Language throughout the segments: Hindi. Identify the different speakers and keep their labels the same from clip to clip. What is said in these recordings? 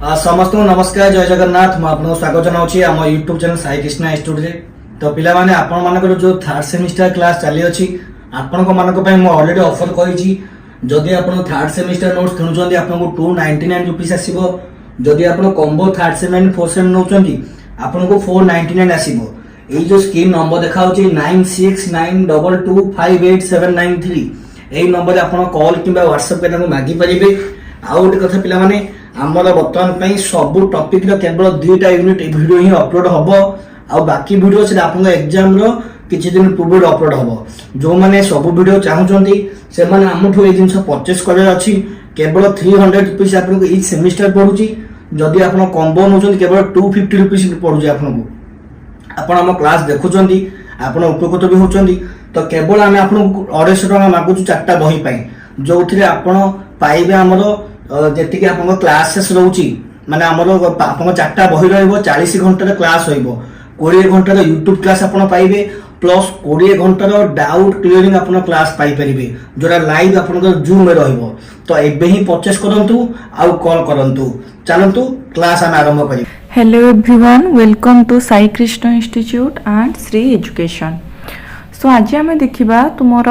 Speaker 1: समस्त नमस्कार जय जगन्नाथ मुझे स्वागत जनाऊँ आम यूट्यूब चैनल साईकृष्णा इंस्टीट्यूट तो पिला माने आपण मानकर जो थर्ड सेमिस्टर क्लास चली अच्छी आपण को ऑलरेडी ऑफर करी जदि आप थर्ड सेमिस्टर नोट्स किणुंट आपको 299 रुपीज आसो जदि आप combo third same and fourth same नौ आपको 499 आसो ये जो स्क्रीन नंबर देखा 9692258793 यही नंबर आप कॉल कि व्हाट्सएप मागी पारे। आउ गोटे कथा पिला माने आमर बर्तमान सब टॉपिक केवल 2टा यूनिट वीडियो ही अपलोड हम आ बाकी वीडियो से आप एग्जाम किसी दिन पूर्व अपलोड हम जो मैंने सब वीडियो चाहूँगी से आमठू ये जिन परचेस कर केवल 300 रुपीज आपको each सेमिस्टर पड़ुची जदि आप कॉम्बो नौ केवल 250 रुपीज पड़ुची आपको आम क्लास देखुं आप उपकृत भी होती तो केवल आम आपको 250 टका मागुचु 4टा बही जो थे आप पाइबे आमर जी आप क्लासेस रोचे माने आमर आप 4टा बही रो40 घंटार क्लास हो 20 घंटार यूट्यूब क्लास आप पाइबे प्लस 20 घंटार डाउट क्लियरिंग आप क्लास पाइपर जोटा लाइव आप जूम में रही तो एबे ही परचेस करंतु आउ कॉल करंतु चलंतु क्लास आम आरंभ करियो।
Speaker 2: Hello everyone welcome to Saikrishna institute and Shri education. So आज आम देखा तुम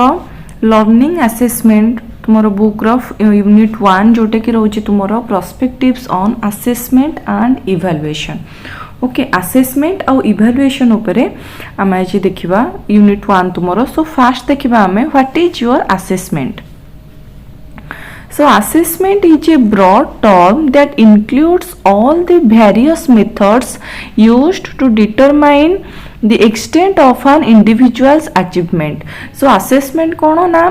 Speaker 2: लर्निंग असेसमेंट तुम बुक रफ यूनिट 1 जोटा कि रोचे तुम perspectives on assessment and evaluation. Okay assessment आउ इवैल्यूएशन उपरे आम आज देखा यूनिट 1 तुम। सो फास्ट देखा आम what is your assessment. So assessment is a broad term that includes all the various methods used to determine the extent of an individual's achievement. So assessment कौन ना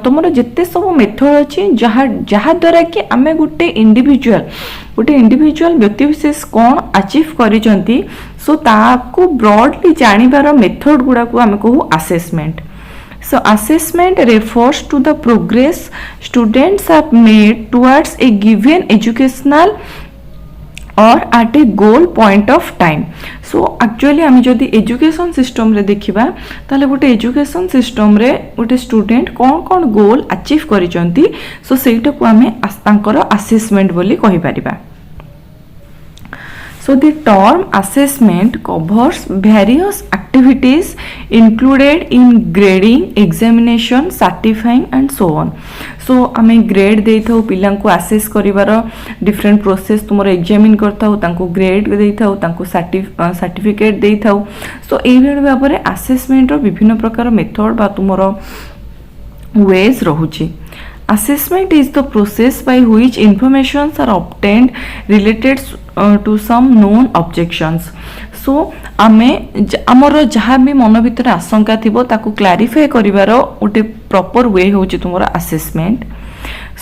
Speaker 2: तुमर जिते सब मेथड अच्छी जहाँ द्वारा कि आम गोटे इंडिविजुअल व्यक्ति विशेष कौन अचीव करिसेंती सो ताकू ब्रॉडली जानिबार मेथड गुड़ा को आम कहू assessment. So assessment refers to the progress students have made towards a given educational or at a goal point of time. So actually आम जदि एजुकेशन सिस्टम रे देखिबा ताले गोटे एजुकेशन सिस्टम रे गोटे स्टूडेंट कौन कौन गोल अचीव करिसेंती सो सेटा को आमे तांकर असेसमेंट बोली कहि परिबा। So the term assessment covers various activities included in grading, examination, certifying and so on. So आमे ग्रेड दे थाउ पिलां को असेस करिवार डिफरेंट प्रोसेस तुमर एग्जामिन करथाउ तांको ग्रेड दे थाउ तांको सर्टिफिकेट दे थाउ। सो एई भाबरे रे असेसमेंट रो विभिन्न प्रकार मेथड बा तुमर veg रहुची। Assessment is the process by which informations are obtained related to some known objections. So आमे आमर जहाँ भी मन भीतर आशंका थिबो ताकू क्लारिफाई करिवार उटे प्रॉपर वे होची तुमरा assessment.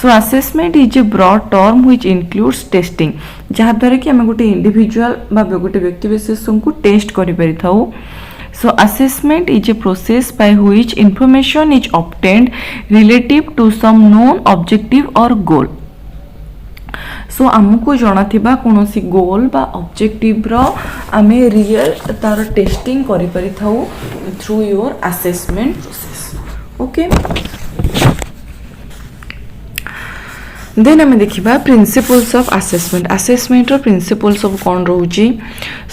Speaker 2: So assessment is a broad term which includes testing जहाँ द्वारा कि आमे गोटे इंडिविजुअल बा गोटे व्यक्ति विशेष को टेस्ट करि पारि थाउ। So assessment is a process by which information is obtained relative to some known objective or goal. So आमको जाना थिबा कोनोसी गोल बा ऑब्जेक्टिव रो आमे रियल तार टेस्टिंग करि पारि थाउ through your assessment process. Okay then आम देखा प्रिंसिपल्स ऑफ असेसमेंट। असेसमेंट रो प्रिंसिपल सब कौन रोची।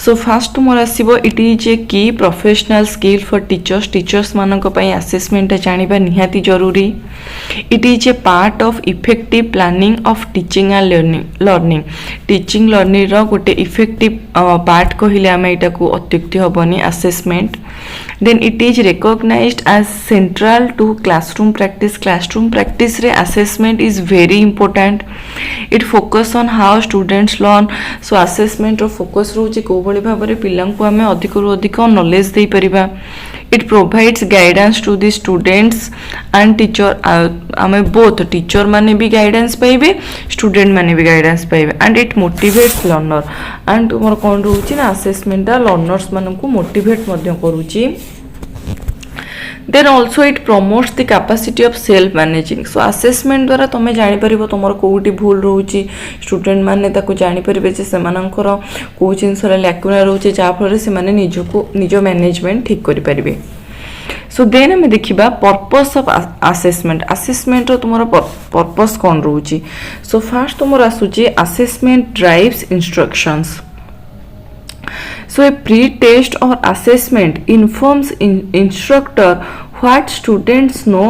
Speaker 2: सो फास्ट तुम आसो इट इज ए की प्रोफेशनल स्किल फॉर टीचर्स मानक पई असेसमेंट जानिबा निहाती जरूरी। It is a part of effective planning of teaching and learning teaching learning रो गोटे इफेक्टिव पार्ट कहले आम एटा को अत्युक्ति हबनी assessment. Then it is recognised as central to classroom practice रे assessment is very important. It focus on how students learn. So assessment रो फोकस रोचे को बड़ी भाव में पिला को आम अधिक रु अधिक नॉलेज दे परिबा। It provides guidance to the students and teacher आम बोथ टीचर माने भी गाइडेंस पाइबे स्टूडेंट माने भी गाइडेंस पाइबे and it motivates learner and तुम कौन रोचे ना असेसमेंट लर्नर्स मान को मोटिवेट करुची। Then also it promotes the capacity of self managing. So assessment द्वारा तुम्हें जापर तुम कौटी भूल रोचे स्टूडेंट मैंने जापर से कौ जिनस लैकुना रोचे जहाँफल से निजको निज मैनेजमेंट ठीक करें। सो देन आम देखा पर्पस ऑफ असेसमेंट असेसमेंट तुम पर्पस कौन रोचे सो फास्ट तुम आसूची assessment drives instructions so a pre-test or assessment informs instructor what students know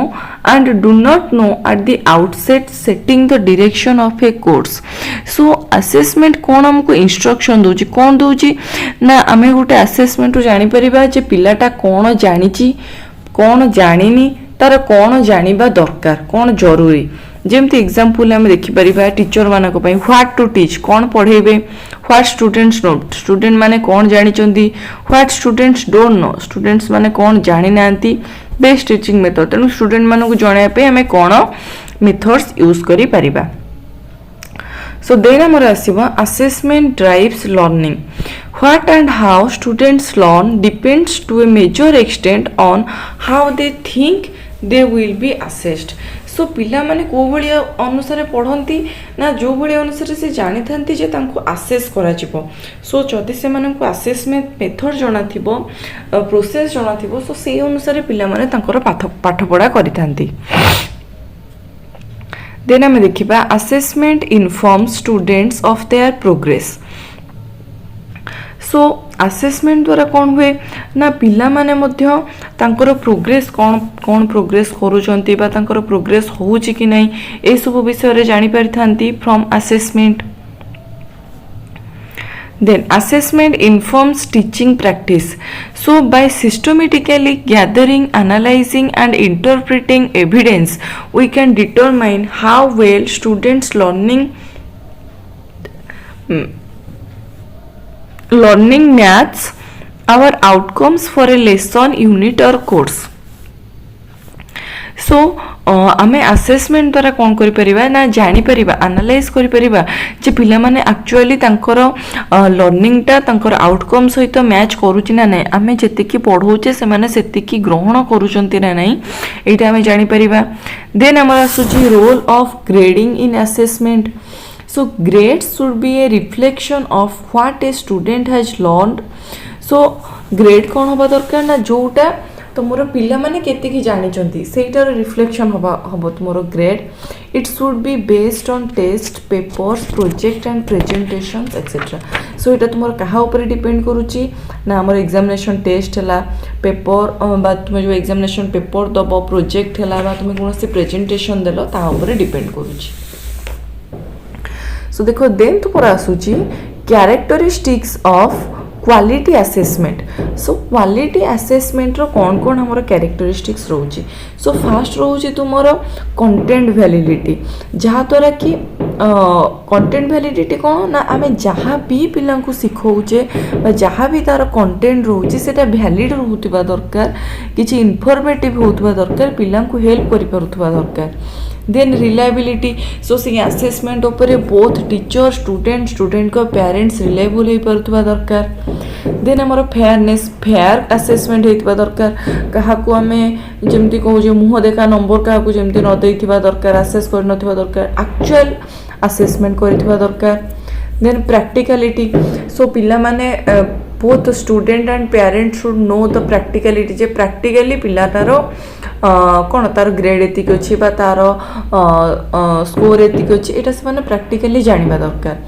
Speaker 2: and do not know at the outset setting the direction of a course so assessment कौन हमको instruction दोची कौन दोची ना आमे गोटे assessment रो जानी परिबा जे पिलाटा कौन जानिची कौन जानिनी तार कौन जानिबा दरकार कौन जरूरी जेमती एग्जांपल आम देखिपर टीचर मानक व्हाट टू टीच कौन पढ़ेबे व्हाट स्टूडेंट्स नो स्टूडेंट माने कौन जानी what students don't know students माने कौन जानी नांती बेस्ट टीचिंग मेथड तेणु स्टूडेंट मानक जणाया आम कौन मेथड्स यूज करि परिबा so then amar asiba assessment drives learning what and how students learn depends to a major extent on how they think they will be assessed सो पिला माने को भली अनुसार पढ़ती ना जो भली अनुसार से जानी थांती जे तांको असेस करा जिवो सो जदि से माने को असेसमेंट मेथड जणा थिबो प्रोसेस जणा थिबो सो से अनुसार पिला माने तांकर पाठ पढ़ा करि थांती देन आम देखिबा assessment informs students of their progress so assessment द्वारा कौन हुए ना पिला माने मध्य तांकर प्रोग्रेस कौन कौन प्रोग्रेस करूचंती बा तांकर प्रोग्रेस होउची कि नहीं ए सब विषय रे जानि परिथांती from assessment then assessment informs teaching practice so by systematically gathering analyzing and interpreting evidence we can determine how well students learning maths our outcomes for a lesson unit or course so आमे असेसमेंट द्वारा कौन करि परिबा ना जानि परिबा एनालाइज करि परिबा जे पिला माने एक्चुअली तांकर लर्निंग टा तांकर आउटकम सहित मैच करूची ना नै आमे जति की पढौचे से माने सेति की ग्रहण करूचंती ना नै एटा आमे जानि परिबा देन हमरा सुची role of grading in assessment so grades should be a reflection of what a student has learned so grade कौन होबा दरकार ना जोटा तुमरो पिला माने केते की जानि चंती सेटार रिफ्लेक्शन होबो तुमरो grade it should be based on test papers project and presentations etcetera so एटा तुमरो कहा ऊपर डिपेंड करूची ना हमर एग्जामिनेशन टेस्ट हला पेपर बा तुम जो एग्जामिनेशन पेपर दबो प्रोजेक्ट हला बा तुम कोनोसी प्रेजेंटेशन देलो ता ऊपर डिपेंड करूची सो देखो देन तुमरो आसुची characteristics of quality assessment so quality assessment रो कौन कौन हमर कैरेक्टरिस्टिक्स रोची सो फास्ट रोची तुमरो कंटेंट वैलिडिटी जहा द्वारा कि कंटेंट वैलिडिटी कौन ना आमे जहाँ भी पिला को सिखौचे जहाँ भी तार कंटेंट रोची सेटा वैलिड रहउतबा दरकार किछि इन्फॉर्मेटिव होतबा दरकार पिला को हेल्प करि परथबा दरकार देन रिलायबिलिटी सो से असेसमेंट ऊपर बोथ टीचर स्टूडेंट को पेरेंट्स रिलायबल हो पारथबा दरकार देन हमर फेयरनेस फेयर असेसमेंट हेतबा दरकार कहा को हमें जेमती कहू जे मुह देखा नंबर कहा को जेमती न देथिबा दरकार असेस कर नथिबा दरकार एक्चुअल असेसमेंट करथिबा दरकार देन प्रैक्टिकलिटी सो पिला माने both student and parents should know the practicality J practically पिलाटार कौन तार ग्रेड एतिक अच्छी बा तार स्कोर एतिक अच्छी एटा से माने practically जानिबा दरकार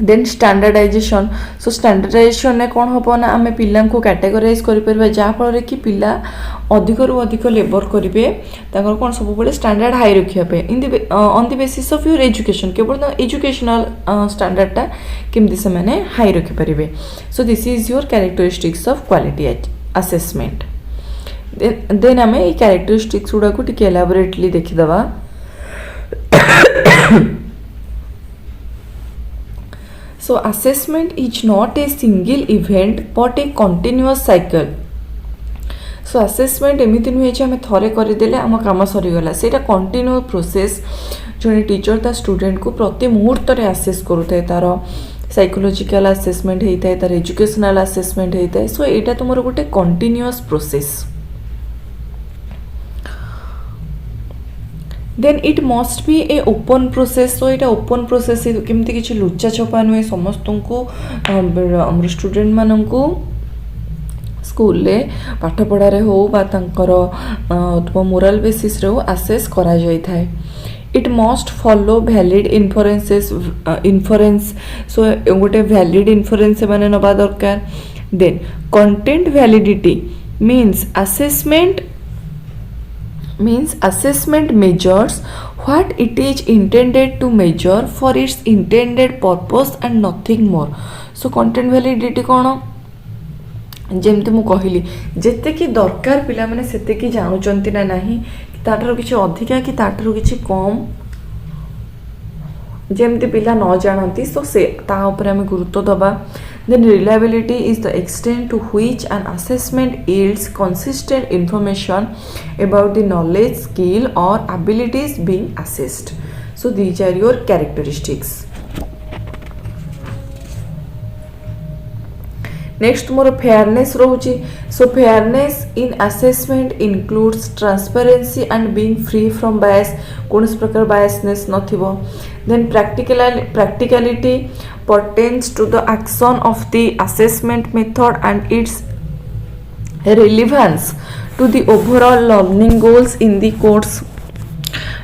Speaker 2: देन स्टैंडर्डाइजेशन सो स्टैंडर्डाइजेशन ने कौन हम ना आम पिला कैटेगराइज कर जहाँफल कि पिला अधिक रु अधिक लेबर करेंगे कौन सब स्टैंडर्ड हाई रखापे in the on the basis of your education केवल एजुकेशनल स्टैंडर्डटा केमती से माने हाई रखिपारे so this is your characteristics of quality assessment then आम ये कैरेक्टरिस्टिक्स गुड़ा को टिके एलाबोरेटली देखीदवा So assessment is not a single event but a continuous cycle. So assessment एमिति नुहे जे हमें थरे कर देले आम काम सरी गला सेटा कंटिन्यू प्रोसेस जने टीचर ता स्टूडेंट को प्रति मुहूर्त रे असेस करूथे तार साइकोलॉजिकल असेसमेंट हेइताय तार एजुकेशनल असेसमेंट हेइताय सो एटा तुमरो गोटे continuous process then it must be a open process so यहाँ ओपन प्रोसेस केमती किसी लुचा छपा नुहे समस्त को स्टूडेंट मानू स्कूल रे पाठ पढ़ारे हो बा तांकर तुम मोराल बेसिस रे आसेस करा जाय थाए. It must follow valid inference so गोटे वैलिड इन्फरेन्स माने नबा दरकार. Then content validity means assessment measures what it is intended to measure for its intended purpose and nothing more. So content validity कोण जेमती मु कहली जेते कि दरकार पिला माने सेते कि जानुचंती ना नाही ताठारो किछि अधिका कि ताठारो किछि कम जेमती पिला न जानती सो से ता ऊपर हम गुरुत्व दबा. Then reliability is the extent to which an assessment yields consistent information about the knowledge, skill or abilities being assessed. So these are your characteristics. Next more fairness रोची. So fairness in assessment includes transparency and being free from bias. कौन प्रकार biasness नथिबो. Then practicality pertains to the action of the assessment method and its relevance to the overall learning goals in the course.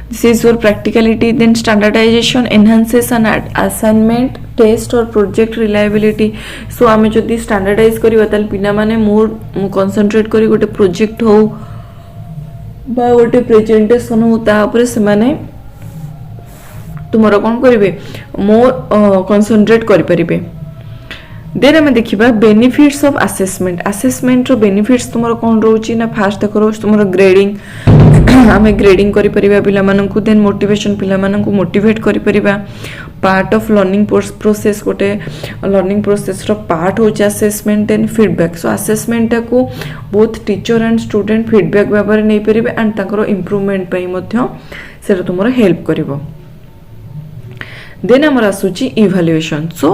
Speaker 2: This is your practicality. Then standardization enhances an assignment test or project reliability. So आमे जदि standardize करिवा ताल पिना माने मोर concentrate करी गोटे project हो बा गोटे presentation हो ता ऊपर से माने तुमर कौन करेंगे मोर कनसेंट्रेट करें. देन आम देखा बेनिफिट्स ऑफ असेसमेंट. असेसमेंट रो बेनिफिट्स तुमर कौन रोची ना फास्ट देख रोज तुमर ग्रेडिंग आम ग्रेडिंग करि परिबा पिला माननकु. देन मोटिवेशन पिला माननकु मोटिवेट करि परिबा. पार्ट ऑफ लर्निंग प्रोसेस गोटे लर्निंग प्रोसेस रो पार्ट हो assessment. Then feedback. So assessment को both teacher and student feedback भाव में नहीं पारे एंड ताकर इंप्रूवमेंट पई मध्य से तुमर हेल्प करिवो. देन आमर आसूची इभाल्युएशन. सो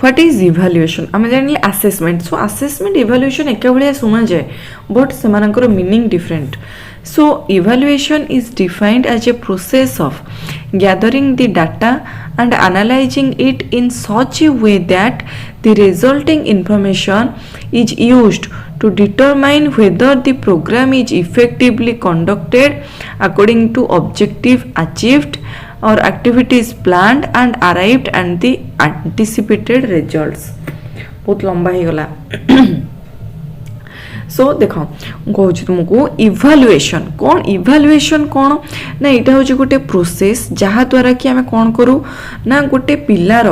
Speaker 2: व्हाट इज इभाल्युएशन आम जानिले असेसमेंट. सो असेसमेंट इभाल्युएशन एका भलिया सुना जाए बट सेमानकर meaning different. So evaluation is defined as a process of gathering the data and analyzing it in such a way that the resulting information is used to determine whether the program is effectively conducted according to objective achieved or activities planned and arrived at the anticipated results. बहुत लंबा ही गला. सो देख कहूँ तुमको इभालुएशन कौन. इभालुएशन कौन ना यहाँ हूँ गोटे प्रोसेस जहाँ द्वारा कि आम कौन करूँ ना गोटे पिलार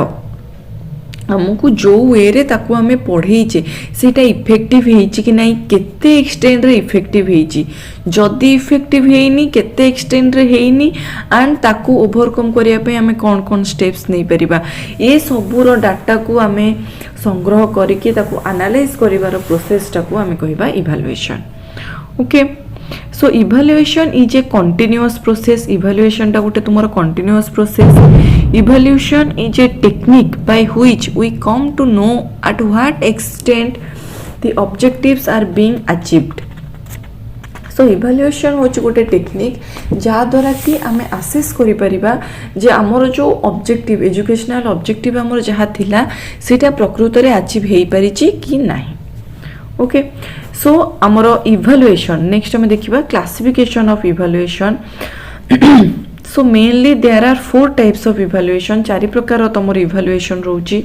Speaker 2: आमको जो वे रे ताकू आमे पढ़ेचे सेटा इफेक्टिव हेची कि नहीं केते एक्सटेंड रे इफेक्टिव हेची जदी इफेक्टिव हेनी केते एक्सटेंड रे हेनी एंड ताकू ओवरकम करिया पे आमे कोन कोन स्टेप्स नै परिबा ए सबुरो डाटा को आमे संग्रह करिके ताकू एनालाइज करिवार प्रोसेस टाकू आमे कहिबा evaluation. Okay so evaluation is a continuous process. Evaluation टा गोटे तुमरो continuous process. Evaluation is a technique by which we come to know at what extent the objectives are being achieved. So evaluation होची गोटे टेक्निक जहाँ द्वारा कि आमे असेस करि परिबा जे हमर जो ऑब्जेक्टिव एजुकेशनल ऑब्जेक्टिव हमर जहाँ थिला सेटा प्रकृत रे अचीव हेई परिची कि नाही. ओके सो हमर इवैल्यूएशन नेक्स्ट हम देखिबा classification of evaluation. So mainly there are 4 types of evaluation. 4 प्रकार तमर evaluation रोची.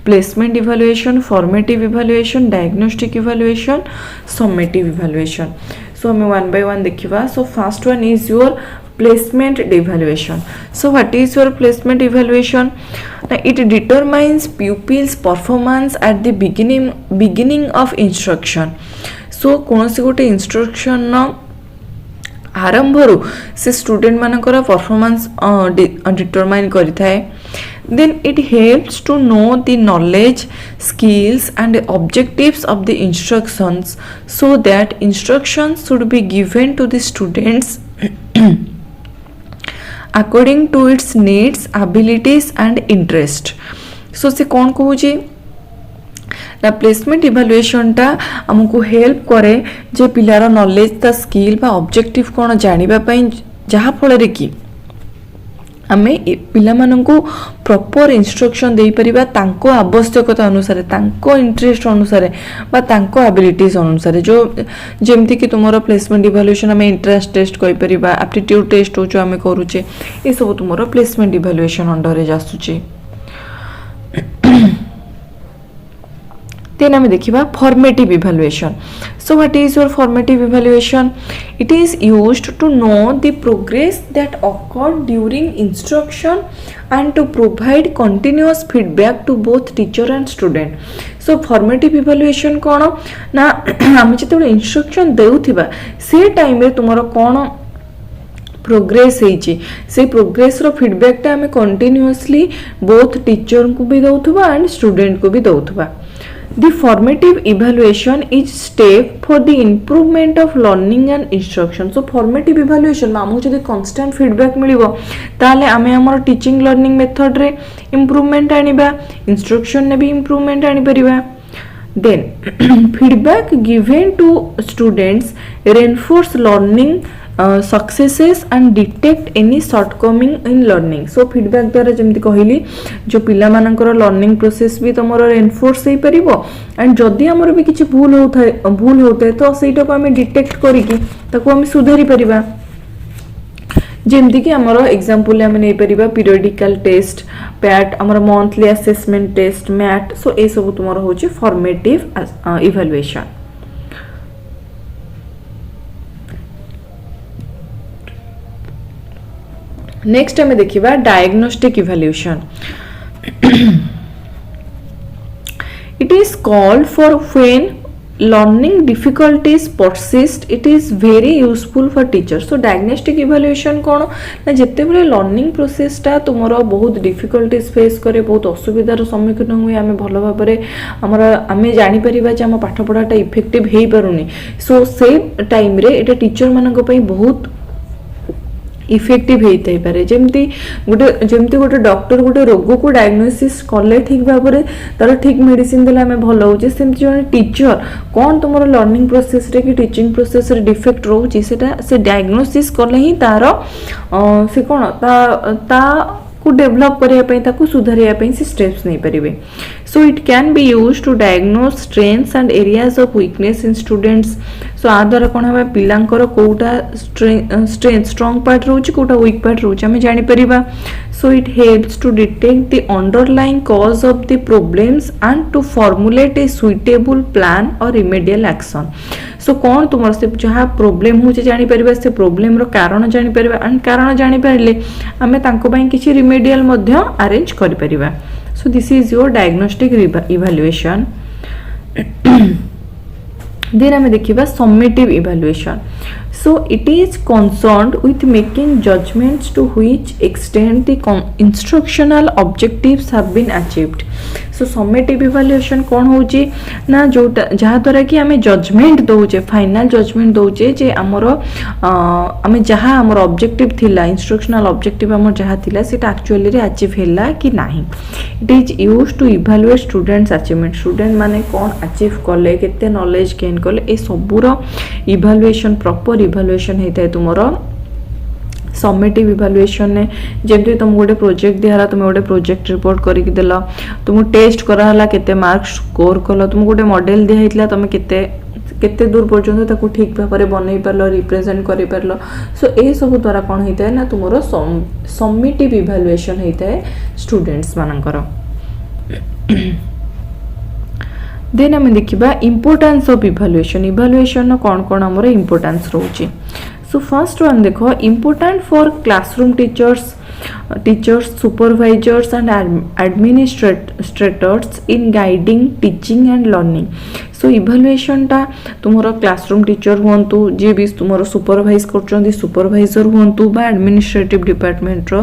Speaker 2: Placement evaluation, formative evaluation, diagnostic evaluation, summative evaluation. So हमें one by one देखिबा. So first one is your placement evaluation. So what is your placement evaluation? Now it determines pupils performance at the beginning of instruction. So कौन से गोटे instruction ना आरंभरू से स्टूडेंट मानकर परफॉर्मेंस डिटरमाइन करि थाए. Then it helps to know the knowledge skills and objectives of the instructions so that instructions should be given to the students according to its needs abilities and interest. So से कौन कहूँ ना प्लेसमेंट इवैल्यूएशन टा हमको हेल्प करे जे पिलार नॉलेज ता स्किल बा ऑब्जेक्टिव कोन जानिबा पई जहा फल रे कि आमे पिलामानंकु प्रॉपर इंस्ट्रक्शन दे परिबा तांको आवश्यकता अनुसार तांको इंटरेस्ट अनुसार बा तांको एबिलिटीज अनुसार जो जेमति कि तुमरो प्लेसमेंट इवैल्यूएशन आमे इंटरेस्ट टेस्ट कहि परिबा एप्टीट्यूड टेस्ट हो जो आमे करूचे ए सब तुमरो प्लेसमेंट इवैल्यूएशन अंडर रे जासुची। Then आमे देखिबा formative evaluation. So what is your formative evaluation? It is used to know the progress that occurred during instruction and to provide continuous feedback to both teacher and student. So formative evaluation कोन ना आमे जते इंस्ट्रक्शन देउथिबा से टाइम रे तुमरो कोन प्रोग्रेस होइछि से प्रोग्रेस रो फीडबैक ता आमे कंटीन्यूअसली बोथ टीचर को भी दउथबा एंड स्टूडेंट को भी दउथबा। The formative evaluation is step for the improvement of learning and instruction. So formative evaluation मामु जदि constant feedback मिलिबो ताले आमे हमर टीचिंग लर्निंग मेथड रे इम्प्रूवमेंट आनिबा इंस्ट्रक्शन ने भी इम्प्रूवमेंट आनि परिबा। Then feedback given to students reinforce learning successes and detect any shortcoming in learning. So feedback द्वारा जमति कहली जो पिला मानकर लर्निंग प्रोसेस भी तमरो एनफोर्स हे परिबो एंड जदि हमर भी किछि भूल होतै तो सेटा को हम डिटेक्ट करी कि ताको हम सुधारी परिबा। जेमति कि हमर एग्जांपल हम नै परिबा पीरियडिकल टेस्ट पैट हमर मंथली असेसमेंट टेस्ट मैट सो ए सब तुमरो होची फॉर्मेटिव इवैल्यूएशन। नेक्स्ट हमें देखिबा diagnostic evaluation. It is called for when learning difficulties persist it is very useful for teachers. So diagnostic evaluation कोन ना जत्ते बेले लर्निंग प्रोसेस टा तुमरो बहुत डिफिकल्टीज फेस करे बहुत असुविधार सम्मुखीन हुए आमे भलो भाबरे हमरा आमे जानि परिबा जे हम पाठ पढाटा इफेक्टिव हेई पारुनी सो से टाइम रे एटा टीचर मानक पई बहुत इफेक्टिव होता पारे जेमती गोटे डॉक्टर गोटे रोग को डायग्नोसिस कले ठीक भाव में तार ठीक मेडिसिन देले आमे भलो होचे सेमती जने टीचर कौन तुम लर्निंग प्रोसेस रे कि टीचिंग प्रोसेस रे डिफेक्ट रोचे से डायग्नोसिस कले ही तार से कौन ता को डेवलप करने सुधारे से स्टेप्स नहीं पारे। So it can be use to diagnose strengths and areas of weakness in students. So आ द्वारा कौन हम पिलांकर कोटा स्ट्रेंथ स्ट्रॉन्ग पार्ट रोचे कोटा वीक पार्ट रोचे आम जानी परिबा। So it helps to detect the underlying cause of the problems and to formulate a suitable plan और रिमेडियल एक्शन। सो कौन तुम से जहाँ प्रोब्लेम हो जानी परिबा से प्रोब्लेम रो कारण जानी परिबा एंड कारण जानी पारिले आमे तांको पई किछि रिमेडियल मध्य अरेंज करि परिबा। So this is your diagnostic evaluation. Then आमे देखिबा summative evaluation. So it is concerned with making judgments to which extent the instructional objectives have been achieved. So summative evaluation कौन होची ना जो जहाँ द्वारा कि हमें जजमेंट दौचे फाइनल जजमेंट दौचे जे हमरो हमें जहाँ हमर ऑब्जेक्टिव थिला इंस्ट्रक्शनल ऑब्जेक्टिव हमर जहाँ थिला सेटा एक्चुअली रे अचीव हैला कि नाही। It is used to evaluate students achievement student माने कौन अचीव कले केते नॉलेज गेन कले ए सबुरो इवैल्यूएशन प्रॉपर इवैल्यूएशन होता है तुमरो समेटिव इवैल्यूएशन ने जेमति तुम गोटे प्रोजेक्ट दिहला तुम गोटे प्रोजेक्ट रिपोर्ट करके देला तुम टेस्ट कराला केते मार्क्स स्कोर कला तुम गोटे मॉडल दिहैतला तुम केते केते दूर पर्यंत ताको ठीक भाबरे बनै परलो रिप्रेजेंट करि परलो। सो ए सब द्वारा कोन होता है ना तुमरो समेटिव इवैल्यूएशन होता है स्टूडेंट्स मानकर। देन आम देखिबा इंपोर्टेंस ऑफ इवैल्यूएशन। इवैल्यूएशन कौन कौन हमर इंपोर्टेंस रोचे। सो फर्स्ट वन देखो important for classroom teachers supervisors and administrators in guiding teaching and learning. So evaluation टा तुमरो क्लासरूम टीचर हुंतु जे भी तुमरो सुपरवाइज करचंदी सुपरवाइजर हुंतु बा एडमिनिस्ट्रेटिव डिपार्टमेंट रो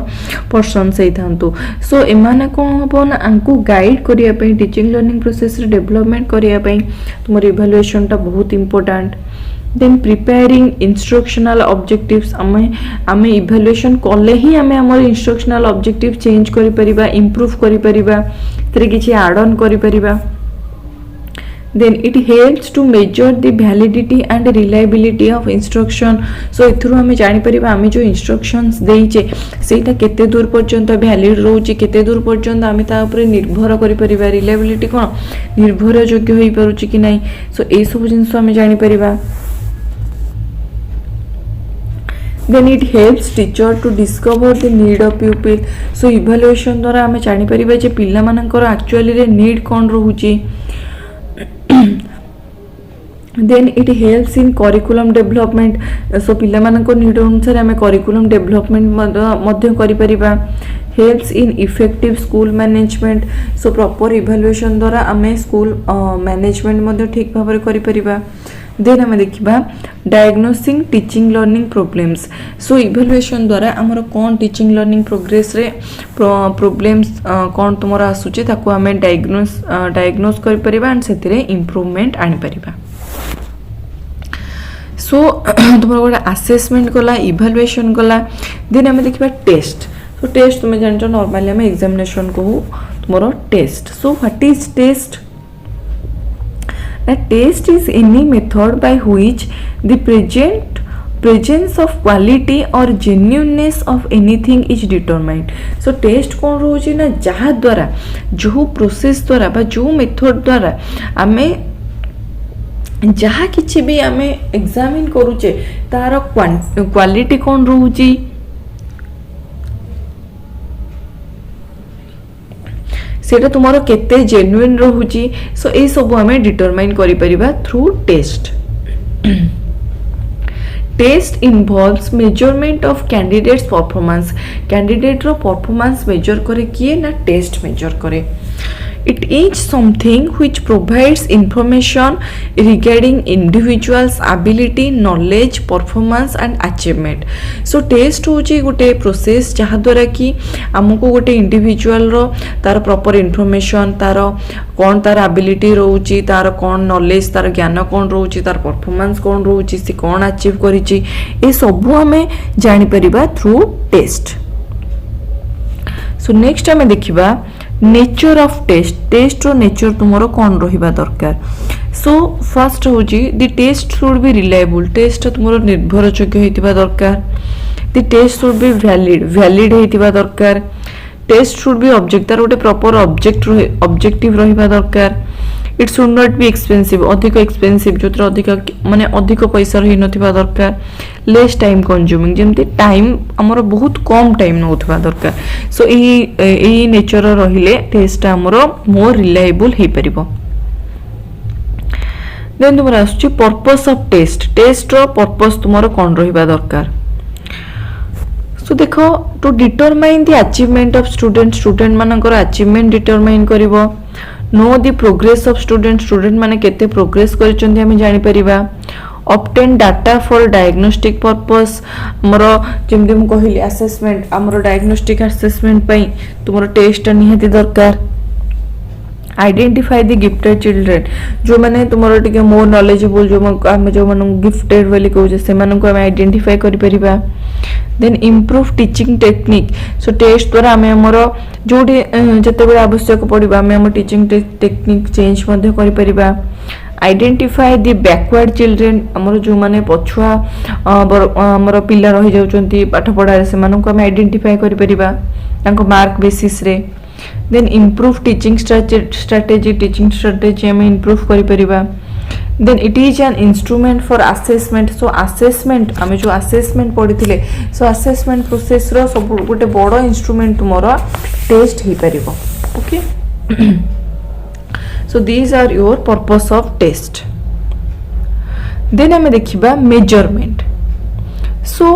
Speaker 2: पर्सन से थांतु। सो एमाने कोन हबो ना अंकु गाइड करिया पई टीचिंग लर्निंग प्रोसेस रे डेवलपमेंट करिया पई तुमरो इवैल्यूएशन टा बहुत important. Then preparing instructional objectives आमे इवैल्यूएशन कले ही आमे हमर इंस्ट्रक्शनल ऑब्जेक्टिव चेंज करि परिबा इंप्रूव करि परिबा तरे किछि ऐड ऑन करि परिबा। then it helps to measure the validity and reliability of instruction. so एथुरु हमें जानि परिबा आमे जो instructions देइचे सेटा केते दूर पर्यंत valid रहउची केते दूर पर्यंत आमे ता ऊपर निर्भर करि परिबा reliability कोन निर्भर योग्य होई परुची कि नै सो ए सब जिंस हमें जानि परिबा then it helps teacher to discover the need of pupil. so evaluation द्वारा आमे जानि परिबा जे पिल्ला मानकर actually रे need cone रहउची then it helps in curriculum development. so पिल्ला मानकर need अनुसार आमे curriculum development मध्य करि परिबा helps in effective school management. so proper evaluation द्वारा आमे school management मध्य ठीक भाबरे करि परिबा देन हमें देखिबा डायग्नोसिंग टीचिंग लर्निंग प्रॉब्लम्स. सो इवैल्यूएशन द्वारा हमर कोन टीचिंग लर्निंग प्रोग्रेस रे प्रॉब्लम्स कोन तुमर आसुचे ताको हमें डायग्नोस कर परिबा एंड सेतिरे इंप्रूवमेंट आनि परिबा. सो तुमर गोटे असेसमेंट गला इवैल्यूएशन गला देन हमें देखिबा टेस्ट. सो टेस्ट तुम जानछो नॉर्मली हमें एग्जामिनेशन कहू तुमर test. So what is test? A test is any method by which the presence of quality or genuineness of anything is determined. so test कौन रोची ना जहाँ द्वारा जो प्रोसेस द्वारा बा जो मेथड द्वारा आमे जहाँ किछि भी आमे एग्जामिन करूचे तार क्वालिटी कौन रोची सेटा तुमारो केते जेन्युइन रहूची. सो ए सब हमें डिटरमाइन करि परिबा through test. Test involves measurement of candidates performance. Candidate रो परफॉर्मेंस मेजर करे किए ना टेस्ट मेजर करे. It is something which provides information regarding individual's ability, knowledge, performance and achievement. so test होची गोटे प्रोसेस जहाँ द्वारा कि हमको गोटे इंडिविजुअल रो तार प्रॉपर इन्फॉर्मेशन तार कौन तार एबिलिटी रहउची तार कौन नॉलेज तार ज्ञान कौन रहउची तार परफॉर्मेंस कौन रहउची से कौन अचीव करिची ए सब हमें जानि परिबा थ्रू टेस्ट. सो नेक्स्ट हमें देखिबा नेचर ऑफ टेस्ट. टेस्ट रो नेचर तुमरो कौन रहिबा दरकार. सो फर्स्ट होजी the test should be reliable. Test तुमरो निर्भर योग्य हेतिबा दरकार. The test should be valid हेतिबा दरकार. टेस्ट शुड बी ऑब्जेक्ट तार गोटे प्रॉपर ऑब्जेक्टिव रहिबा दरकार. It should not be expensive अधिक एक्सपेंसिव जो अधिक माने अधिक पैसा रही नथिबा दरकार. लेस टाइम कंज्यूमिंग जेमती टाइम हमर बहुत कम टाइम नउथबा दरकार. सो एही नेचर रहिले टेस्ट हमर मोर रिलायबल हे परिबो. देन तुमरा आसुची पर्पस ऑफ टेस्ट. टेस्ट रो पर्पस तुमरो कोन रहिबा दरकार. सो देखो to determine the achievement of student मानकर अचीवमेंट डिटरमाइन करिवो. Know the progress of student माने केते प्रोग्रेस करिसंती हमें जानि परिबा. Obtain data for diagnostic purpose. हमरो जेमते हम कहिली असेसमेंट हमरो डायग्नोस्टिक असेसमेंट पई तुमरो टेस्ट निहाती दरकार. आइडेंटिफाई द गिफ्टेड चिल्ड्रेन जो माने तुमरो टिके मोर नॉलेजेबल जो माने गिफ्टेड वाली कहू से माने को हम आइडेंटिफाई करि परिबा. Then improve teaching technique. So test द्वारा हमें हमरो जोडी जते बेले आवश्यक पड़िबा हमें हम टीचिंग टेक्निक चेंज मध्ये करि परिबा. आइडेंटिफाई द बैकवर्ड चिल्ड्रेन हमरो जो माने पछुआ हमरो पिल्ला रहि जाउचंती पाठ पढा रे से माने को हम आइडेंटिफाई करि परिबा तांको मार्क बेसिस रे. देन इम्प्रूव टीचिंग स्ट्रेटेजी हमें इम्प्रूव करि परिबा. Then it is an instrument for assessment. So assessment आमे जो असेसमेंट पढिथिले सो असेसमेंट प्रोसेस रो सब गोटे बड़ इंस्ट्रूमेंट तुमरो टेस्ट हे परिबो. Okay so these are your purpose of test. then हमें देखिबा measurement. so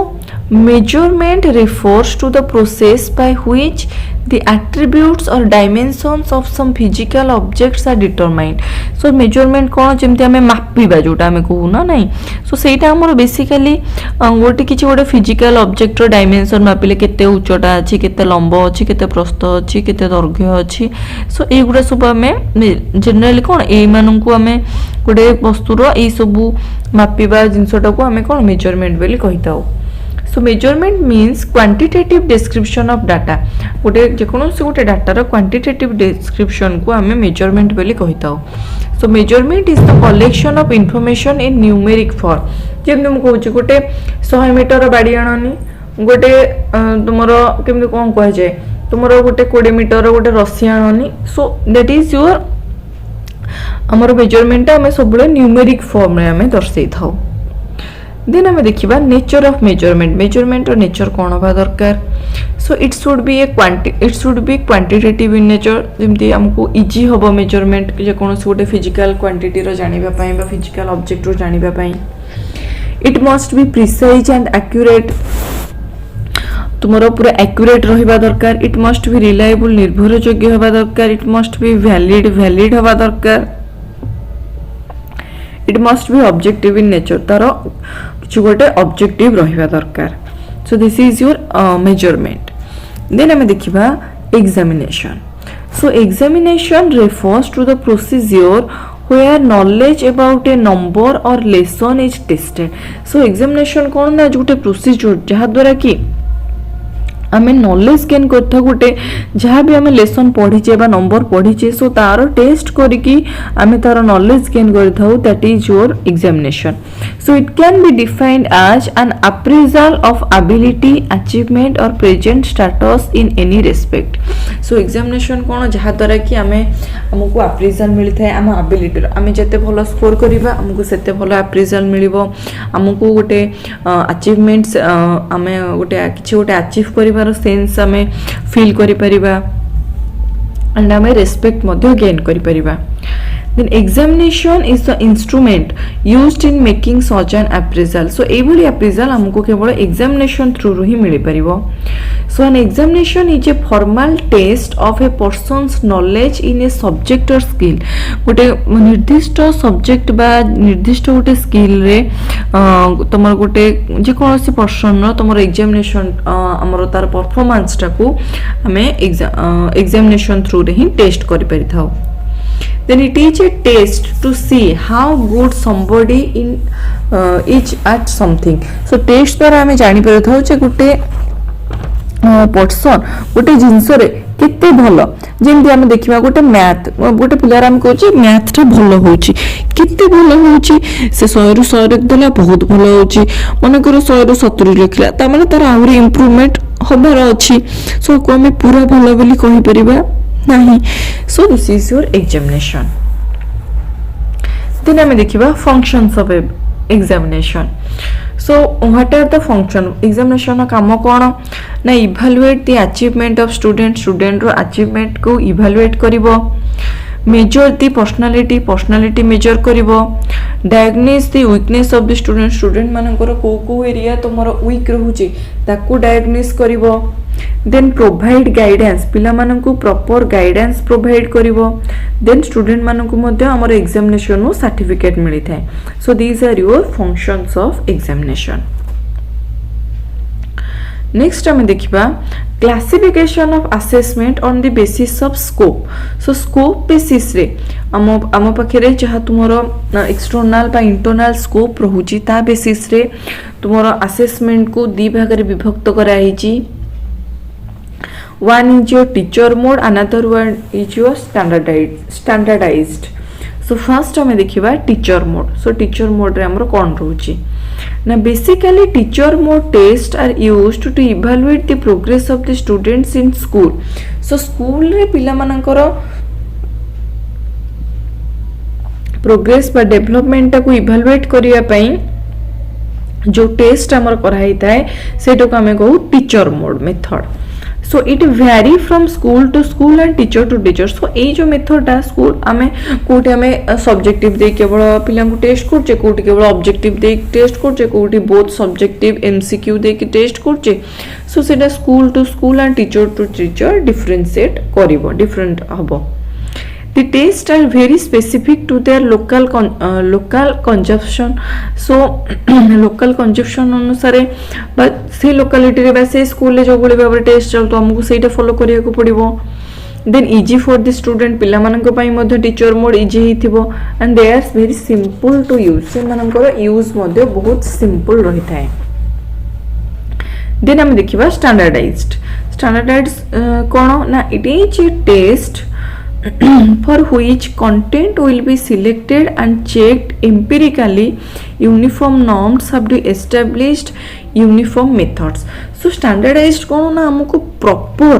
Speaker 2: measurement refers to the process by which the attributes or dimensions of some physical objects are determined. so measurement कोन जेमते हमें मापिबा जोटा हमें कहू ना नहीं. so सेटा हमर बेसिकली गोटे किछि गोटे फिजिकल ऑब्जेक्ट रो डायमेंशन मापिले केते उच्चटा अछि केते लंबो अछि केते प्रस्थ अछि केते दैर्घ्य अछि. so ए गुडा सब हमें जनरली कोन ए मानन को हमें गोटे वस्तु रो ए सब मापिबा जिंसटा को हमें कोन मेजरमेंट बेली कहिताओ. So measurement means quantitative description of data गोटे जेकोसी गोटे डाटार क्वांटिटेटिव डिस्क्रिप्शन को आम मेजरमेंट बोली कही था सो measurement is the collection of information in numeric form जमी मुझे कहूँ गोटे 100 मीटर बाड़ी आनी गोटे तुम केमती कौन कह जाए तुम गोटे 20 मीटर गोटे रसी आनी सो दैट इज योर आमर मेजरमेंट आम सब न्यूमेरिक फॉर्म रे आम दर्शे था देन आम देखा nature of measurement measurement nature कौन हवा दरकार so it should be quantitative in nature जमती आमको इजी हम मेजरमेंट जेकोसी गोटे फिजिकल क्वांटिटी जानापी फिजिकल ऑब्जेक्ट जानापी it must be precise and accurate तुमर पूरा एक्यूरेट रहा दरकार इट मस्ट बी रिलायबल निर्भरयोग्य हवा दरकार इट मस्ट बी वैलिड हवा दरकार it must be objective in nature तार किसी गोटे ऑब्जेक्टिव रहा दरकार so this is your measurement then आम देखा examination so examination refers to the procedure where knowledge about a number or lesson is tested so examination कौन ना गोटे प्रोसीजर जहाँ द्वारा कि आम नॉलेज गेन करता गोटे जहाँ भी आम लेसन पढ़ीचे नंबर पढ़ीचे सो तार टेस्ट करिकी आम तार नॉलेज गेन करथाउ that is your examination so it can be defined as an appraisal of ability achievement और present status in any respect so examination कौन जहाँ द्वारा कि आम आमको अप्रेजल मिलता है आम एबिलिटी आम जिते भल स्कोर करवा आमको सेते भल अप्रेजल मिलिबो आमको गोटे अचीवमेंट्स आम गोटे किछि गोटे अचीव कर सेंस आम फील करि परिबा एंड आम रेस्पेक्ट मध्य गेन करि परिबा then examination is the instrument used in making such an appraisal so एभली appraisal हमको केवल examination through रू ही मिली परिबो so an examination is a formal test of a person's knowledge in a subject or skill गोटे निर्दिष्ट सब्जेक्ट बा निर्दिष्ट गोटे स्किल रे तमर गोटे जे कोनोसी पर्सन रो तमर एग्जामिनेशन हमर तार परफॉर्मेंस टाकू हमें एग्जामिनेशन थ्रू रे ही टेस्ट करि परिथाउ then it is a test to see how good somebody in is at something so test द्वारा हमें जानी परिथाउ जे गोटे पर्सन गोटे जिंस रे केते भलो जेंति हम देखिबा गोटे मैथ गोटे पिलार हम कहूची मैथ टा भलो होची केते भलो होची से 100 रु 100 रख देला बहुत भलो होची मन करो 100 रु 70 लिखला त माने तार आउरी इंप्रूवमेंट होबार अछि सो को हमें पूरा भलो बोली कहि परिबा नहीं so this is your examination then हमें देखिबा functions of examination so what are the function examination काम कोन ना evaluate the achievement of student रो अचीवमेंट को इवैल्यूएट करिवो मेजर द पर्सनालिटी मेजर करिवो diagnose the weakness of the student मानकर को एरिया तमरो वीक रहूची ताकू डायग्नोस करिवो देन प्रोवाइड गाइडेंस पिला मानकू प्रॉपर गाइडेंस प्रोवाइड करिवो देन स्टूडेंट मानकू मध्ये हमर एग्जामिनेशन नो सर्टिफिकेट मिली थाए so these are your functions of examination next हम देखिबा classification of assessment on the basis of scope so scope basis रे आम पाखे जहाँ तुमरो एक्सटर्नल बा इंटरनल स्कोप रहूची ता बेसिस रे तुमरो असेसमेंट को दी भाग रे विभक्त कराइची one is your teacher mode another one is your standardized so first हमें देखिबा teacher mode so teacher mode रे हमरो कोन रहूची ना basically teacher mode test are used to evaluate the progress of the students in school so school रे पिला मानकर प्रोग्रेस बा डेवलपमेंट को इवैल्यूएट करिया पई जो टेस्ट हमर कराई थाए सेटो को हमें कहू teacher mode method so it vary from school to school and teacher to teacher so ये जो मेथडा स्कूल आम कोटी आम सब्जेक्टिव दे केवल पिला टेस्ट करचे कोटी केवल ऑब्जेक्टिव दे टेस्ट करचे कोटी both subjective MCQ they test करचे सो सेटा school to school and teacher to teacher differentiate करिवो डिफरेंट हबो The tests are very specific to their local consumption. So local consumption अनुसार बा से लोकालिटी रे बा से स्कूल ले जो बोले बाबरे टेस्ट चल तो हमको सेटा फॉलो करिया को पड़िबो then easy for the student पिला मानक पई मध्ये टीचर मोड इजी हिथिबो and they are very simple to use से मानकर यूज मध्ये बहुत सिंपल रही थाए देन आम देखा स्टैंडर्डाइज्ड कौन ना it is a test for which content will be selected and checked empirically. Uniform norms have been established, uniform methods. So standardized कौन ना हमको प्रॉपर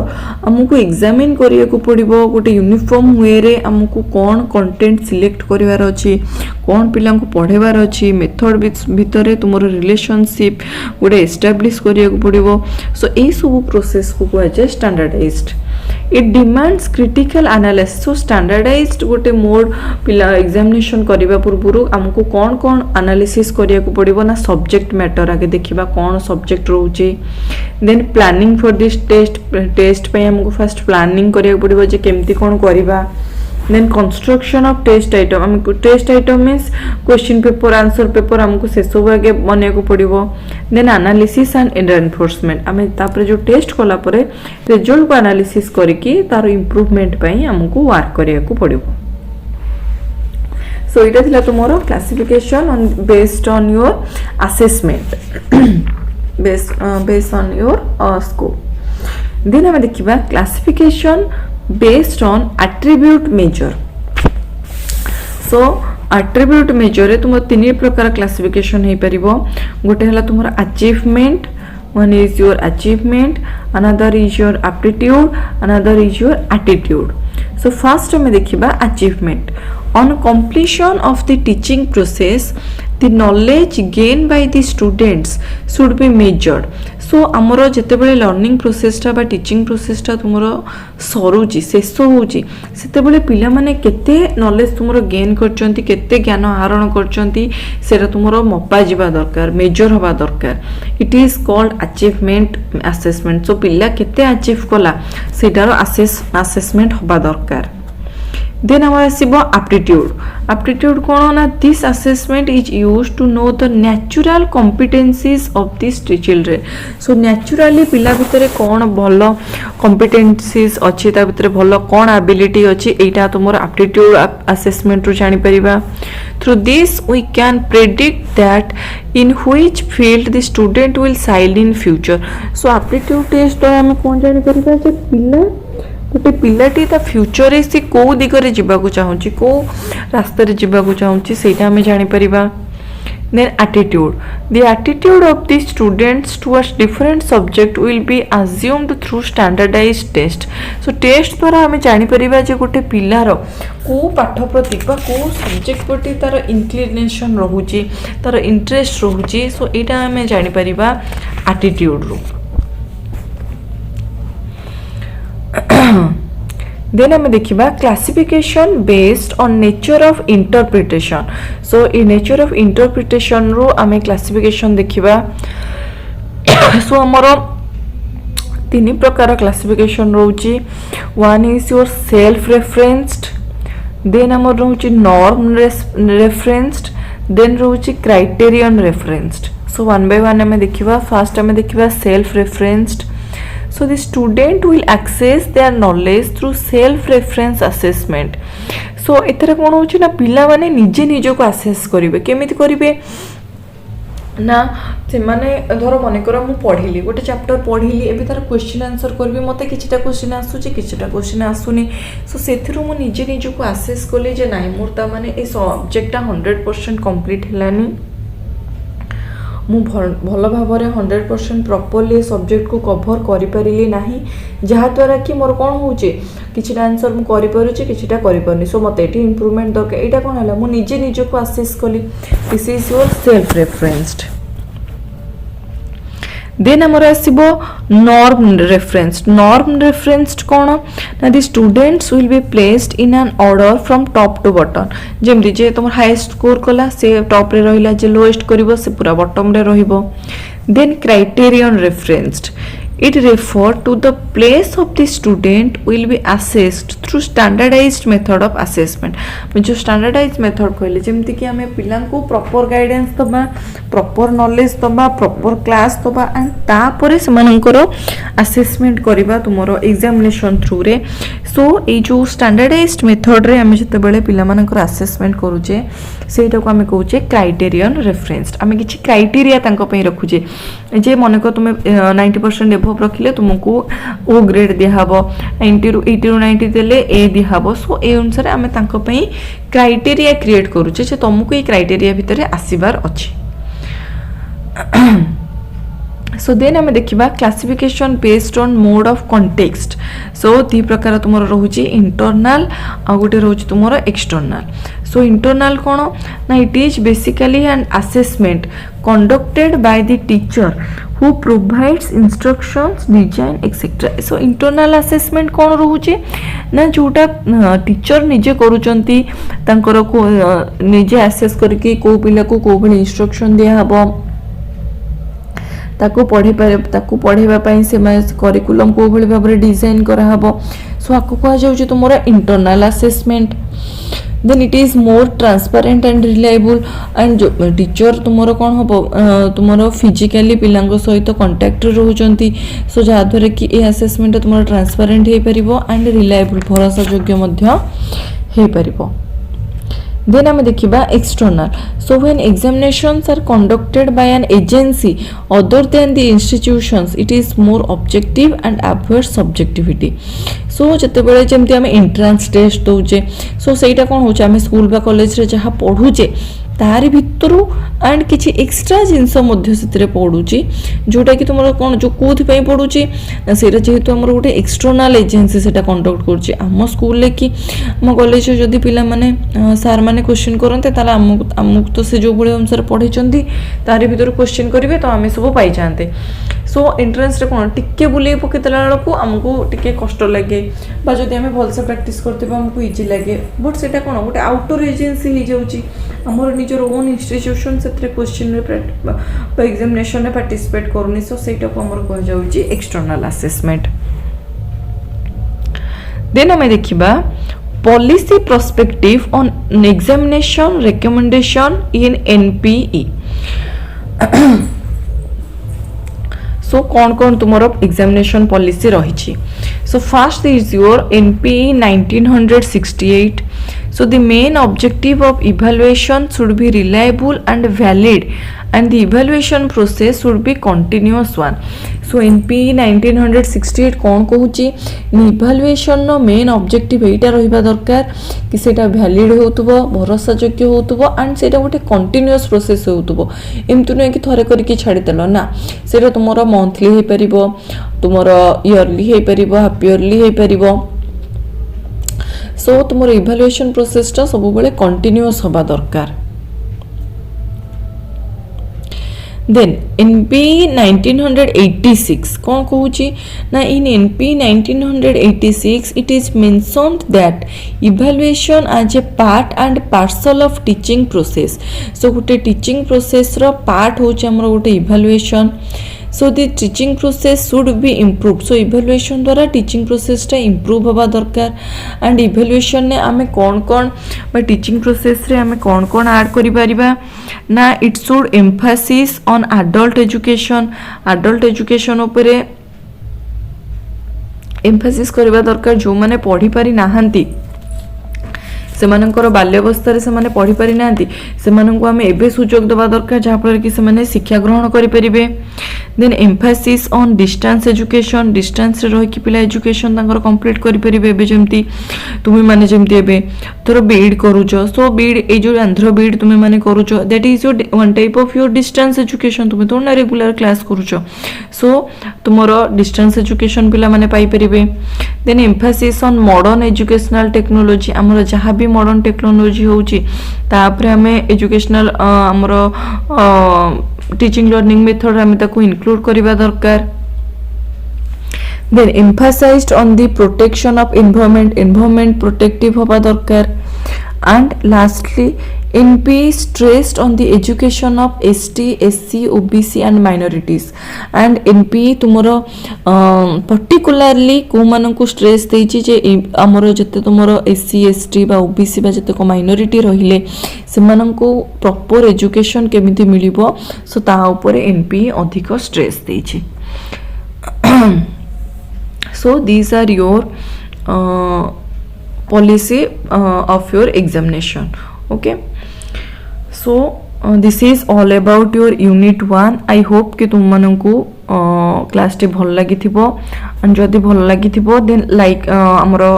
Speaker 2: हमको एग्जामिन करिया को पड़िबो गोटे यूनिफॉर्म वे रे हमको कौन कंटेंट सिलेक्ट करिवार अछि कौन पिला को पढ़ेबार अछि मेथड भितरे तुमर रिलेशनशिप गोटे एस्टाब्लिश करिया को पड़िबो. सो ए सब प्रोसेस को कहै छै standardised. It demands critical analysis. So standardised गोटे मोड पिला एग्जामिनेशन करबा पूर्व हमको कौन कौन एनालिसिस करिया को पड़िबो ना सब्जेक्ट मैटर आगे देखिबा कौन सब्जेक्ट रहउची. Then planning for this test पे हमको फर्स्ट प्लानिंग करिया को पड़िबो जे केमती कौन करबा. Then construction of test item हमको test item means question paper answer paper हमको से सब आगे बने को पड़िबो. देन एनालिसिस एंड एनफोर्समेंट हमें तापर जो टेस्ट कला परे रिजल्ट को एनालिसिस करके तार इंप्रूवमेंट पई हमको वर्क करिया को पड़िबो. सो इटा थिला तुमरो classification on based on your assessment based on your scope. Then हमें देखिबा classification based on attribute measure. So attribute measure रे तुम तीन प्रकार क्लासिफिकेशन हे परिबो. गोटे हला तुमर achievement, one is your achievement, another is your aptitude, another is your attitude. So first हमें देखिबा achievement. On completion of the teaching process, the knowledge gained by the students should be measured. So आमर जेतेबेले लर्निंग प्रोसेसटा बा टीचिंग प्रोसेसटा तुमरो सरुची शेष होची सेतेबेले पिला माने केते नॉलेज तुमरो गेन करचंती केते ज्ञान आहरण करचंती सेटा तुमरो मपा जिबा दरकार मेजर होबा दरकार. It is called achievement assessment. So पिला केते अचीव कला सेटारो असेसमेंट होबा दरकार. Then our asibo aptitude. Aptitude kono na this assessment is used to know the natural competencies of these children. So naturally पिला भितरे कौन भलो competencies अच्छी ता भितरे भलो कौन ability अच्छी एटा तुमर aptitude assessment रो जानि परिबा. Through this we can predict that in which field the student will shine in future. So aptitude test तो हम कौन जानि परिबा जे पिला गोटे पिलाटी ता फ्यूचर रे से को दिगरे जिबाकू चाहूची को रास्ता रे जिबाकू चाहूची सेटा हमें जानि परिबा. Then attitude. The attitude of the students towards different subject will be assumed through standardized test. So test द्वारा हमें जानि परिबा जे गोटे पिलार को पाठ प्रति बा को सब्जेक्ट प्रति तार इंक्लिनेशन रहुची तार इंटरेस्ट रहुची. सो एटा हमें जानि परिबा attitude रो. देन हमें देखिबा classification based on nature of interpretation. So ई नेचर ऑफ इंटरप्रिटेशन रो हमें क्लासिफिकेशन देखिबा. सो हमरो तीन प्रकार क्लासिफिकेशन रोची. One is your self referenced, then हमर रोची नॉर्म रेफरेंस्ड, देन रोची criterion referenced. So one by one हमें देखिबा. फर्स्ट हमें देखिबा self referenced. So the student will access their knowledge through self-reference assessment. So एथरे कोन होची ना पिला माने निजे निजो को असेस करिवे. केमिति करिवे ना से माने धरो मने करो मु पढिली गोटे चैप्टर पढिली एबे तार क्वेश्चन आंसर करबी मते किछटा क्वेश्चन आसुची किछटा क्वेश्चन आसुनी. सो सेथिरु मु निजे निजो को असेस कले जे नाही मोर ता माने ए सब्जेक्टटा 100% कंप्लीट हेलानी मु भल भाव 100% प्रॉपर्ली सब्जेक्ट को कवर करि परिली नाही जहा द्वारा कि मोर कोन होचे किछटा आंसर मु करि परुचे किछटा करि परनी. सो मते एटी इंप्रूवमेंट दरकार. एटा कोन हला मु निजे निजे को असेस कली. This is your self referenced. Then हमर आसीबो नॉर्म रेफरेंस्ड. नॉर्म रेफरेंस्ड कोन ना the students will be placed in an order from top to bottom. जेमति जे तुम हाईएस्ट स्कोर कला से टॉप रे रहिला जे लोएस्ट करिवो से पूरा बॉटम रे रहिबो. Then criterion referenced. It refer to the place of the student will be assessed through standardized method of assessment. जो standardized method कहले जेमति कि हमें पिलां को proper guidance दबा proper knowledge दबा proper class दबा एंड तापरे समानकर assessment करिबा तुमरो examination through रे. सो ये जो स्टैंडर्डाइज्ड मेथड रे आम जिते बड़े पिलामानकर असेसमेंट करूचे सेटा को आम कहूचे क्राइटेरियन रेफरेन्स्ड आम किसी क्राइटेरिया रखुचे जे मनक तुम 90% एभव रखिले तुमको ओ ग्रेड दिहब 80 ରୁ 90 देले ए दिहब सो ए अनुसार आम क्राइटेरिया क्रिएट करूचे जे तुमको ये क्राइटेरिया भितर आसीबार अच्छी सो देन आम देखा classification based on mode of context so दी प्रकार तुम रोचे इंटरनल आ गोटे रोचे तुम एक्सटर्नल सो इंटरनल कौन ना it is basically an assessment conducted by the teacher who provides instructions design etcetera so internal assessment कौन रोचे ना जोटा टीचर निजे करूचंती तांकर निजे असेस करके को पिला को को भली इंस्ट्रक्शन दिया हबो ताको पढ़ेबा पई से करिकुलम को भली भाबरे डिजाइन करा हबो सो आको कहा जाउची तुमरा internal assessment then it is more transparent and reliable and जो टीचर तुमरो कोन हबो तुमरो फिजिकली पिलांग सहित कांटेक्ट रहउचंती सो जा द्वारा कि ए असेसमेंट तुमरो ट्रांसपेरेंट हे परिबो एंड रिलायबल भरोसा योग्य मध्य हे परिबो Then आम देखिबा external. So when examinations are conducted by an agency other than the institutions, it is more objective and avoids subjectivity. So जतेबेले जेमती आम एंट्रांस टेस्ट दौचे सो सेटा कौन होचे आम स्कूल बा कॉलेज रे जहाँ पढ़ुचे तारी भितरु एंड किछि एक्स्ट्रा जिनस मध्य सेतरे पढुची जोटा कि तुमरो कोन जो कोथि पई पढुची सेटा जेहेतु हमर गोटे एक्सटर्नल एजेंसी सेटा कंडक्ट करची हम स्कूल ले कि हम कॉलेज जदी पिला माने सर माने क्वेश्चन करनते ताला हमक तो से जो बळे अनुसार पढिचंदी तारी भितर क्वेश्चन करिवे तो आमे सब पाई जानते सो एंट्रेंस रे कोन टिके बुले पकेतला लको हमको टिके कष्ट लागे बा जदी हमें भल से प्रैक्टिस करते हमको इजी लागे बट सेटा कोन गोटे आउटर एजेंसी हे जाउची हमर निजर ओन इंस्टीट्यूशन से क्वेश्चन रे एग्जामिनेशन रे पार्टिसिपेट करनी सो सेटा को हमर कह जाउची एक्सटर्नल असेसमेंट देन हमें देखिबा policy perspective on examination recommendation in NPE so कौन कौन तुम्हारा एग्जामिनेशन पॉलिसी रही so first is your NPE 1968 so the main objective of evaluation should be reliable and valid and the evaluation process should be continuous one so NPE 1968 कौन कहूची इभालुएशन नो मेन ऑब्जेक्टिव एटा रहिबा दरकार कि सेटा वैलिड होतबो भरोसा योग्य होतबो एंड सेटा गोटे कंटीन्यूअस प्रोसेस होतबो एमतु नै कि थरे करी कि छाडी देलो ना सेटा तुमरो मंथली हे परिबो तुमरो इयरली हे परिबो हाफ इयरली हे परिबो सो तुमरो इभालुएशन प्रोसेस टा सब बेले कंटीन्यूअस होबा दरकार देन NPE 1986 कौन कहूची ना इन NPE 1986 it is mentioned that evaluation as a part and parcel of teaching process so गोटे टीचिंग प्रोसेस रो पार्ट होची हमरो गोटे evaluation so the teaching process should be improved so evaluation द्वारा teaching process टा improve होबा दरकार and evaluation ने आमे कौन कौन बा teaching process रे आमे कौन कौन ऐड करि परिबा ना it should emphasis on adult education उपरे emphasis करबा दरकार जो माने पढ़ी पारि नाहंती सेमानंकर बाल्यावस्था से माने पढ़ी पारि नांती सेमानंको आमे एबे सुजोग दबा दरकार जहाँ फल कि सेमाने शिक्षा ग्रहण करि परिबे then emphasis on distance education distance रे रही कि पिला एजुकेशन तांकर कंप्लीट करि परिबे एबे जेमती तुमे माने जेमती एबे तोर बीएड करूचो सो बीएड ए जो आंध्र बीएड तुमे माने करूचो that is your one type of your distance education तुमे तो ना रेगुलर क्लास करूचो सो तुमरो डिस्टेंस एजुकेशन पिला माने पाई परिबे then emphasis on modern educational technology हमर जहाँ भी मॉडर्न टेक्नोलॉजी होची तापरे हमें एजुकेशनल हमरो टीचिंग लर्निंग मेथड हमें ताको इंक्लूड करिबा दरकार then emphasized on the protection of environment protective होबा दरकार and lastly NPE stressed on the education of ST, SC, OBC and minorities and NPE तुमरो particularly को मानन को stress देछि जे हमरो जते तुमरो SC, ST बा OBC बा जते को minority रहिले से मानन को proper education केमिति मिलिबो सो ता ऊपर NPE अधिक stress देछि so these are your policy of your examination. Okay, so this is all about your unit 1. I hope कि तुम मानकु क्लास टी भल लगी थिबो, and जदि भल लगी थिबो then like हमरो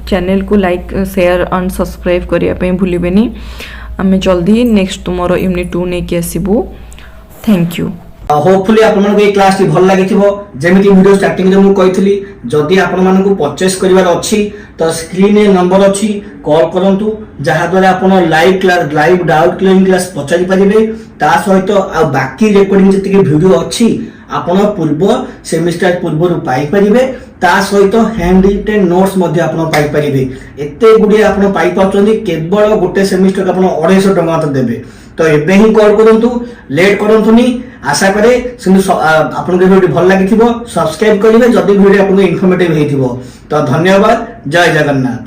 Speaker 2: चैनल को लाइक शेयर एंड सब्सक्राइब करिया पे भूलिबेनी. आमे जल्दी नेक्स्ट तुमरो यूनिट 2 ने के आसीबो. Thank you.
Speaker 1: होपफुली आपण मानको ए क्लास टी भल लागिथिबो. जेमिति वीडियो स्टार्टिंग रे मु कहितली जदि आपण मानको परचेस करिवार अछि तो स्क्रीन रे नंबर अछि, कॉल करंतु जहा द्वारा आपण लाइव डाउट क्लियरिंग क्लास पचारि परिबे. ता सहित आ बाकी रेकॉर्डिंग जति के वीडियो अछि आपण पूर्व सेमिस्टर पूर्व पाई परिबे. ता सहित हैंड रिटन नोट्स मध्ये आपण पाई परिबे. एते गुडी आपण पाई पाचोंदी केवल गोटे सेमिस्टर का आपण 250 टका त देबे. तो एबे ही कॉल करंतु, लेट करंतुनी. आशा करे आपन के वीडियो भल लागिथिबो, सब्सक्राइब करिवे जदि वीडियो आपन इन्फॉर्मेटिव हेतिबो. तो धन्यवाद. जय जगन्नाथ.